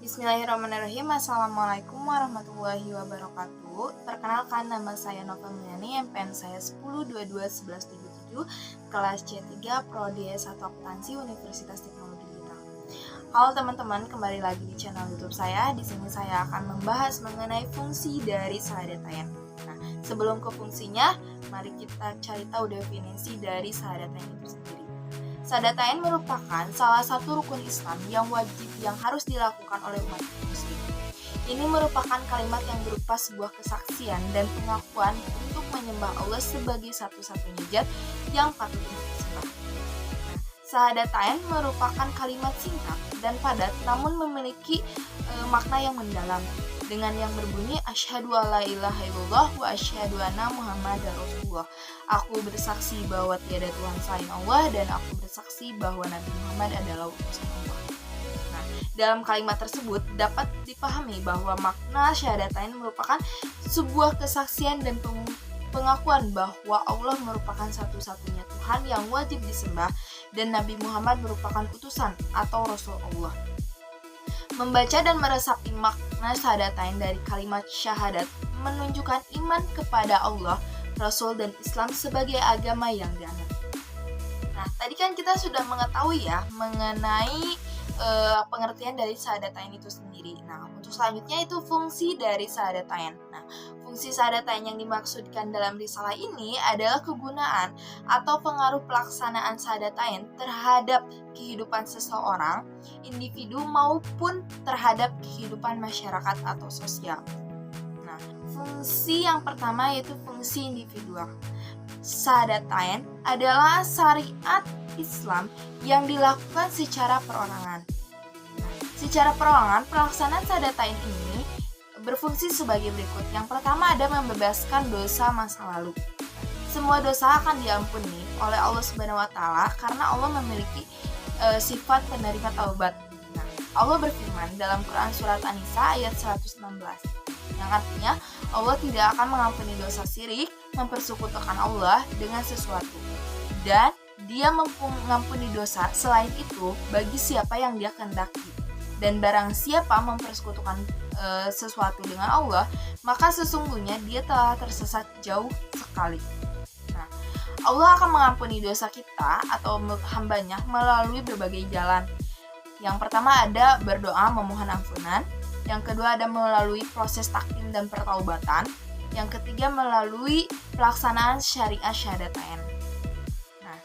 Bismillahirrahmanirrahim. Assalamualaikum warahmatullahi wabarakatuh. Perkenalkan, nama saya Nova Miliani, MPN saya 10221177, kelas C3 Prodi S1 Akuntansi Universitas Teknologi Digital. Halo teman-teman, kembali lagi di channel YouTube saya. Di sini saya akan membahas mengenai fungsi dari Syahadatain. Nah, sebelum ke fungsinya, mari kita cari tahu definisi dari Syahadatain itu sendiri. Syahadatain merupakan salah satu rukun Islam yang wajib yang harus dilakukan oleh umat muslim. Ini merupakan kalimat yang berupa sebuah kesaksian dan pengakuan untuk menyembah Allah sebagai satu-satunya zat yang patut disembah. Syahadatain merupakan kalimat singkat dan padat namun memiliki makna yang mendalam, dengan yang berbunyi asyhadu alla ilaha illallah wa asyhadu anna muhammadar rasulullah. Aku bersaksi bahwa tiada Tuhan selain Allah dan aku bersaksi bahwa Nabi Muhammad adalah utusan Allah. Nah, dalam kalimat tersebut dapat dipahami bahwa makna syahadatain merupakan sebuah kesaksian dan pengakuan bahwa Allah merupakan satu-satunya Tuhan yang wajib disembah dan Nabi Muhammad merupakan utusan atau Rasul Allah. Membaca dan meresapi makna syahadatain dari kalimat syahadat menunjukkan iman kepada Allah, Rasul, dan Islam sebagai agama yang dianut. Nah, tadi kan kita sudah mengetahui ya mengenai pengertian dari syahadatain itu sendiri. Nah, untuk selanjutnya itu fungsi dari syahadatain. Nah, fungsi syahadatain yang dimaksudkan dalam risalah ini adalah kegunaan atau pengaruh pelaksanaan syahadatain terhadap kehidupan seseorang, individu maupun terhadap kehidupan masyarakat atau sosial. Nah, fungsi yang pertama yaitu fungsi individual. Syahadatain adalah syariat Islam yang dilakukan secara perorangan. Nah, secara perorangan, pelaksanaan syahadatain ini berfungsi sebagai berikut. Yang pertama ada membebaskan dosa masa lalu. Semua dosa akan diampuni oleh Allah Subhanahu wa taala karena Allah memiliki sifat penerima taubat. Nah, Allah berfirman dalam Quran surat An-Nisa ayat 116. Yang artinya Allah tidak akan mengampuni dosa syirik, mempersekutukan Allah dengan sesuatu. Dan Dia mengampuni dosa selain itu bagi siapa yang Dia kehendaki. Dan barang siapa mempersekutukan sesuatu dengan Allah, maka sesungguhnya dia telah tersesat jauh sekali. Nah, Allah akan mengampuni dosa kita atau hambanya melalui berbagai jalan. Yang pertama ada berdoa memohon ampunan. Yang kedua ada melalui proses takdim dan pertaubatan. Yang ketiga melalui pelaksanaan syariat syahadatain. Nah,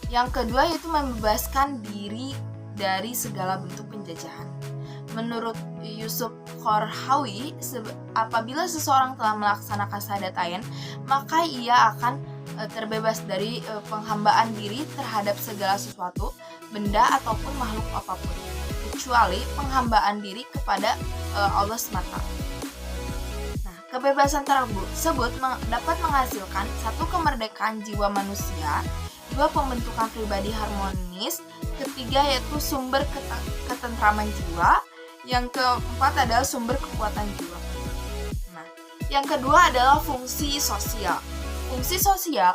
yang kedua yaitu membebaskan diri dari segala bentuk penjajahan. Menurut Yusuf Qaradawi, apabila seseorang telah melaksanakan syahadatain, maka ia akan terbebas dari penghambaan diri terhadap segala sesuatu, benda ataupun makhluk apapun, kecuali penghambaan diri kepada Allah semata. Nah, kebebasan tersebut dapat menghasilkan satu, kemerdekaan jiwa manusia, dua, pembentukan pribadi harmonis, ketiga yaitu sumber ketentraman jiwa, yang keempat adalah sumber kekuatan jiwa. Nah, yang kedua adalah fungsi sosial. Fungsi sosial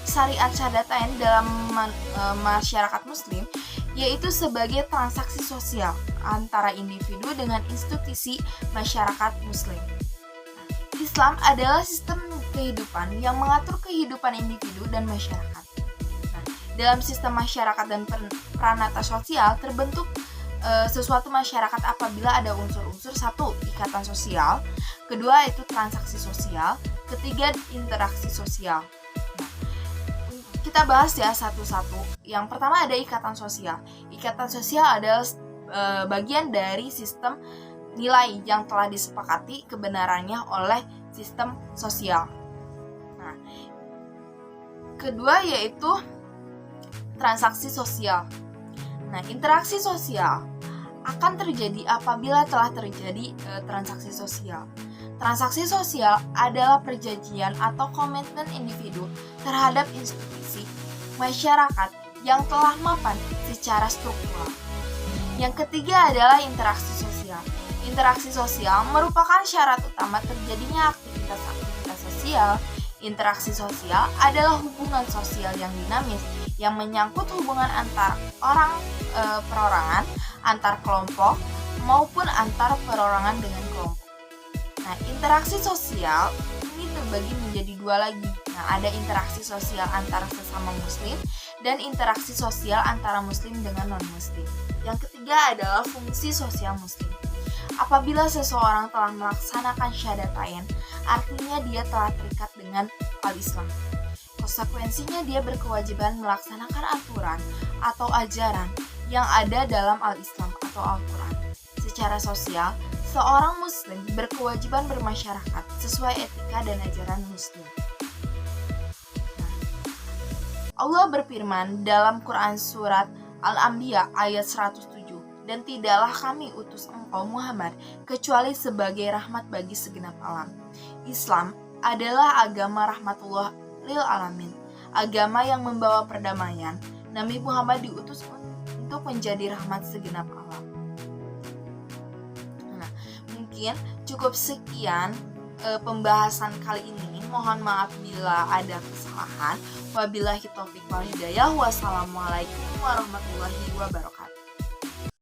syariat syahadatain dalam masyarakat muslim yaitu sebagai transaksi sosial antara individu dengan institusi masyarakat muslim. Nah, Islam adalah sistem kehidupan yang mengatur kehidupan individu dan masyarakat. Nah, dalam sistem masyarakat dan peranata sosial terbentuk sesuatu masyarakat apabila ada unsur-unsur: satu, ikatan sosial, kedua itu transaksi sosial, ketiga interaksi sosial. Nah, kita bahas ya satu-satu. Yang pertama ada ikatan sosial. Ikatan sosial adalah bagian dari sistem nilai yang telah disepakati kebenarannya oleh sistem sosial. Nah, kedua yaitu transaksi sosial. Nah, interaksi sosial akan terjadi apabila telah terjadi transaksi sosial. Transaksi sosial adalah perjanjian atau komitmen individu terhadap institusi masyarakat yang telah mapan secara struktural. Yang ketiga adalah interaksi sosial. Interaksi sosial merupakan syarat utama terjadinya aktivitas-aktivitas sosial. Interaksi sosial adalah hubungan sosial yang dinamis yang menyangkut hubungan antar orang perorangan antar kelompok, maupun antar perorangan dengan kelompok. Nah, interaksi sosial ini terbagi menjadi dua lagi. Nah, ada interaksi sosial antara sesama muslim dan interaksi sosial antara muslim dengan non-muslim. Yang ketiga adalah fungsi sosial muslim. Apabila seseorang telah melaksanakan syahadatain, artinya dia telah terikat dengan al-Islam. Konsekuensinya dia berkewajiban melaksanakan aturan atau ajaran yang ada dalam al-Islam atau Al-Quran. Secara sosial, seorang muslim berkewajiban bermasyarakat sesuai etika dan ajaran muslim. Allah berfirman dalam Quran surat Al-Anbiya ayat 107, dan tidaklah kami utus engkau Muhammad kecuali sebagai rahmat bagi segenap alam. Islam adalah agama rahmatullah lil alamin, agama yang membawa perdamaian. Nabi Muhammad diutus untuk menjadi rahmat segenap alam. Nah, mungkin cukup sekian pembahasan kali ini. Mohon maaf bila ada kesalahan. Wabillahi taufiq wal hidayah. Wassalamualaikum warahmatullahi wabarakatuh.